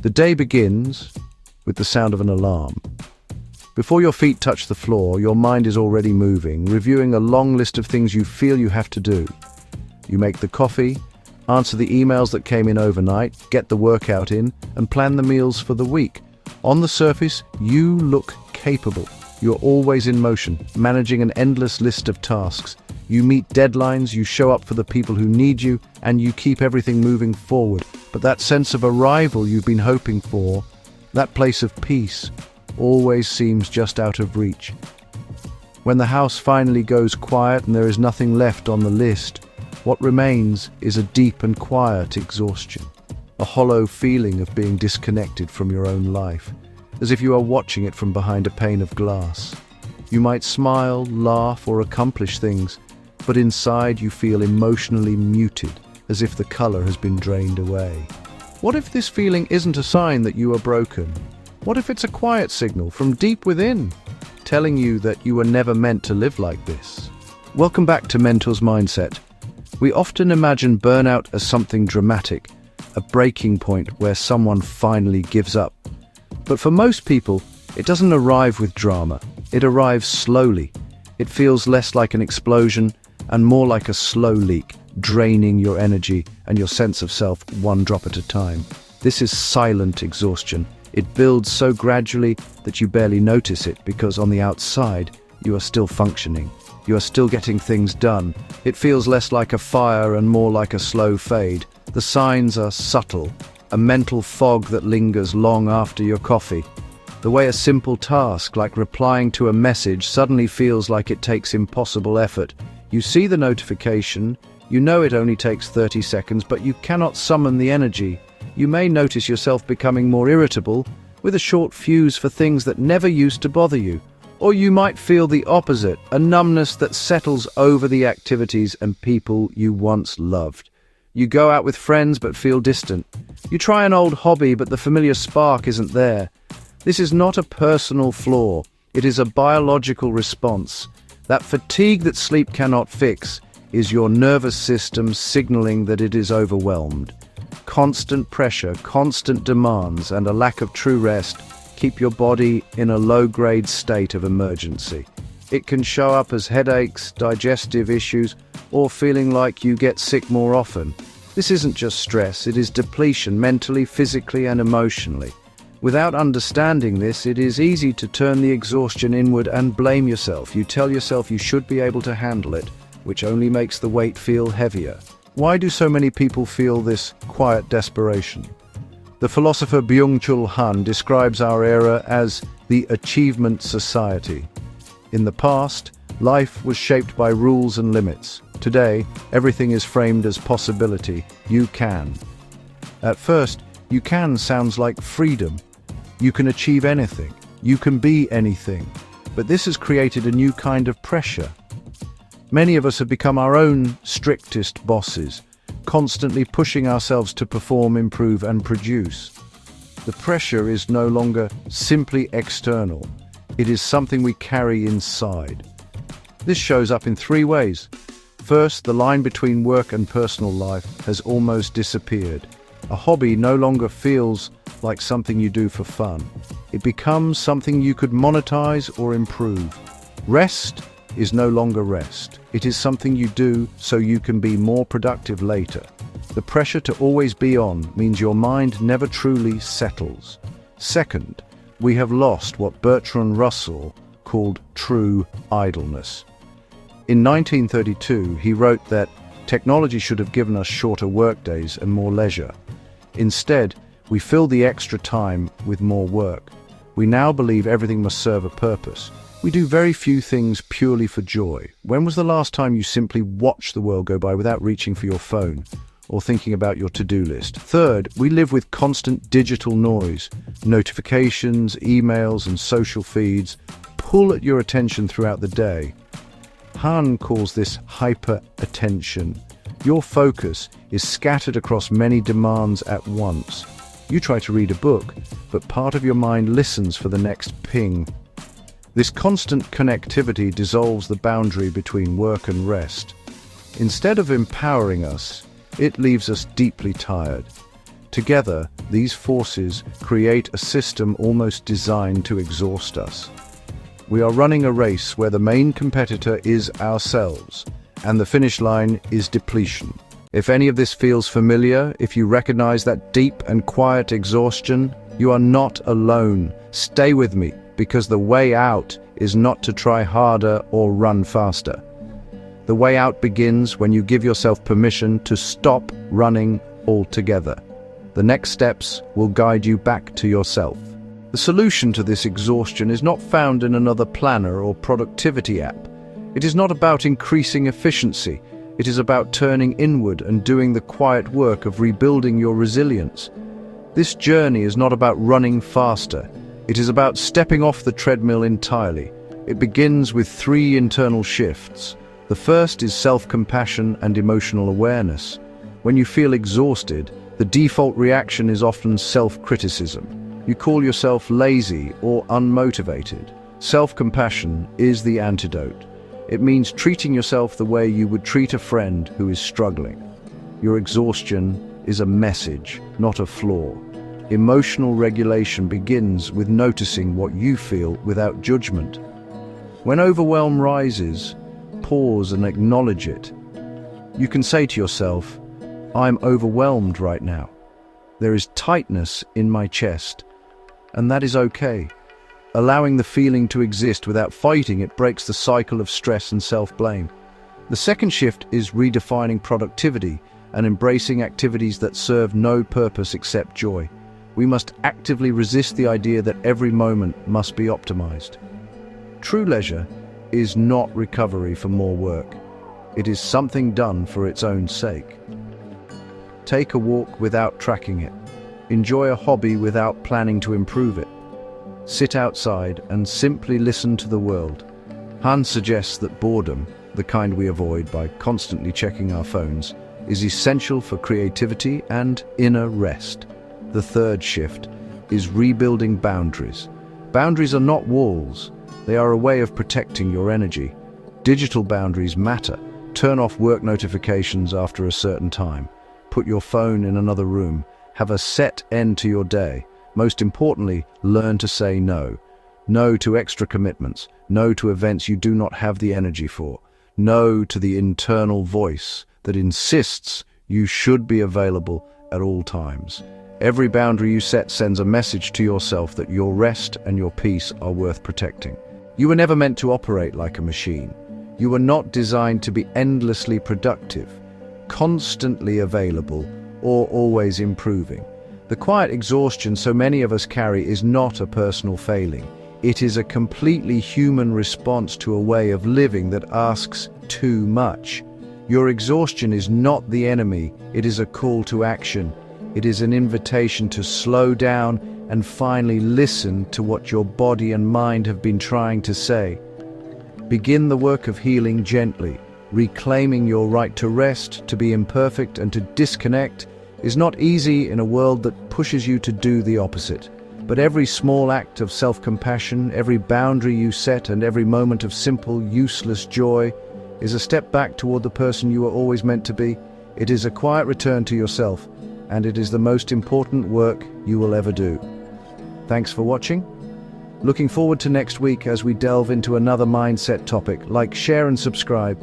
The day begins with the sound of an alarm. Before your feet touch the floor, your mind is already moving, reviewing a long list of things you feel you have to do. You make the coffee, answer the emails that came in overnight, get the workout in, and plan the meals for the week. On the surface, you look capable. You're always in motion, managing an endless list of tasks. You meet deadlines, you show up for the people who need you, and you keep everything moving forward. But that sense of arrival you've been hoping for, that place of peace, always seems just out of reach. When the house finally goes quiet and there is nothing left on the list, what remains is a deep and quiet exhaustion, a hollow feeling of being disconnected from your own life, as if you are watching it from behind a pane of glass. You might smile, laugh, or accomplish things, but inside you feel emotionally muted, as if the color has been drained away. What if this feeling isn't a sign that you are broken? What if it's a quiet signal from deep within, telling you that you were never meant to live like this? Welcome back to Mentor's Mindset. We often imagine burnout as something dramatic, a breaking point where someone finally gives up. But for most people, it doesn't arrive with drama. It arrives slowly. It feels less like an explosion and more like a slow leak, draining your energy and your sense of self one drop at a time. This is silent exhaustion. It builds so gradually that you barely notice it because on the outside, you are still functioning. You are still getting things done. It feels less like a fire and more like a slow fade. The signs are subtle, a mental fog that lingers long after your coffee. The way a simple task like replying to a message suddenly feels like it takes impossible effort. You see the notification, you know it only takes 30 seconds, but you cannot summon the energy. You may notice yourself becoming more irritable, with a short fuse for things that never used to bother you. Or you might feel the opposite, a numbness that settles over the activities and people you once loved. You go out with friends but feel distant. You try an old hobby but the familiar spark isn't there. This is not a personal flaw, it is a biological response. That fatigue that sleep cannot fix is your nervous system signaling that it is overwhelmed. Constant pressure, constant demands, and a lack of true rest keep your body in a low-grade state of emergency. It can show up as headaches, digestive issues, or feeling like you get sick more often. This isn't just stress, it is depletion mentally, physically, and emotionally. Without understanding this, it is easy to turn the exhaustion inward and blame yourself. You tell yourself you should be able to handle it, which only makes the weight feel heavier. Why do so many people feel this quiet desperation? The philosopher Byung-Chul Han describes our era as the achievement society. In the past, life was shaped by rules and limits. Today, everything is framed as possibility. You can. At first, you can sounds like freedom. You can achieve anything. You can be anything. But this has created a new kind of pressure. Many of us have become our own strictest bosses, constantly pushing ourselves to perform, improve, and produce. The pressure is no longer simply external. It is something we carry inside. This shows up in three ways. First, the line between work and personal life has almost disappeared. A hobby no longer feels like something you do for fun. It becomes something you could monetize or improve. Rest is no longer rest. It is something you do so you can be more productive later. The pressure to always be on means your mind never truly settles. Second, we have lost what Bertrand Russell called true idleness. In 1932, he wrote that technology should have given us shorter workdays and more leisure. Instead, we fill the extra time with more work. We now believe everything must serve a purpose. We do very few things purely for joy. When was the last time you simply watched the world go by without reaching for your phone or thinking about your to-do list? Third, we live with constant digital noise. Notifications, emails, and social feeds pull at your attention throughout the day. Han calls this hyper-attention. Your focus is scattered across many demands at once. You try to read a book, but part of your mind listens for the next ping. This constant connectivity dissolves the boundary between work and rest. Instead of empowering us, it leaves us deeply tired. Together, these forces create a system almost designed to exhaust us. We are running a race where the main competitor is ourselves, and the finish line is depletion. If any of this feels familiar, if you recognize that deep and quiet exhaustion, you are not alone. Stay with me, because the way out is not to try harder or run faster. The way out begins when you give yourself permission to stop running altogether. The next steps will guide you back to yourself. The solution to this exhaustion is not found in another planner or productivity app. It is not about increasing efficiency. It is about turning inward and doing the quiet work of rebuilding your resilience. This journey is not about running faster. It is about stepping off the treadmill entirely. It begins with 3 internal shifts. The first is self-compassion and emotional awareness. When you feel exhausted, the default reaction is often self-criticism. You call yourself lazy or unmotivated. Self-compassion is the antidote. It means treating yourself the way you would treat a friend who is struggling. Your exhaustion is a message, not a flaw. Emotional regulation begins with noticing what you feel without judgment. When overwhelm rises, pause and acknowledge it. You can say to yourself, "I'm overwhelmed right now. There is tightness in my chest," and that is okay. Allowing the feeling to exist without fighting it breaks the cycle of stress and self-blame. The second shift is redefining productivity and embracing activities that serve no purpose except joy. We must actively resist the idea that every moment must be optimized. True leisure is not recovery for more work. It is something done for its own sake. Take a walk without tracking it. Enjoy a hobby without planning to improve it. Sit outside and simply listen to the world. Hans suggests that boredom, the kind we avoid by constantly checking our phones, is essential for creativity and inner rest. The third shift is rebuilding boundaries. Boundaries are not walls. They are a way of protecting your energy. Digital boundaries matter. Turn off work notifications after a certain time. Put your phone in another room. Have a set end to your day. Most importantly, learn to say no. No to extra commitments. No to events you do not have the energy for. No to the internal voice that insists you should be available at all times. Every boundary you set sends a message to yourself that your rest and your peace are worth protecting. You were never meant to operate like a machine. You were not designed to be endlessly productive, constantly available, or always improving. The quiet exhaustion so many of us carry is not a personal failing. It is a completely human response to a way of living that asks too much. Your exhaustion is not the enemy, it is a call to action. It is an invitation to slow down and finally listen to what your body and mind have been trying to say. Begin the work of healing gently. Reclaiming your right to rest, to be imperfect, and to disconnect is not easy in a world that pushes you to do the opposite. But every small act of self-compassion, every boundary you set, and every moment of simple, useless joy is a step back toward the person you were always meant to be. It is a quiet return to yourself, and it is the most important work you will ever do. Thanks for watching. Looking forward to next week as we delve into another mindset topic. Like, share, and subscribe.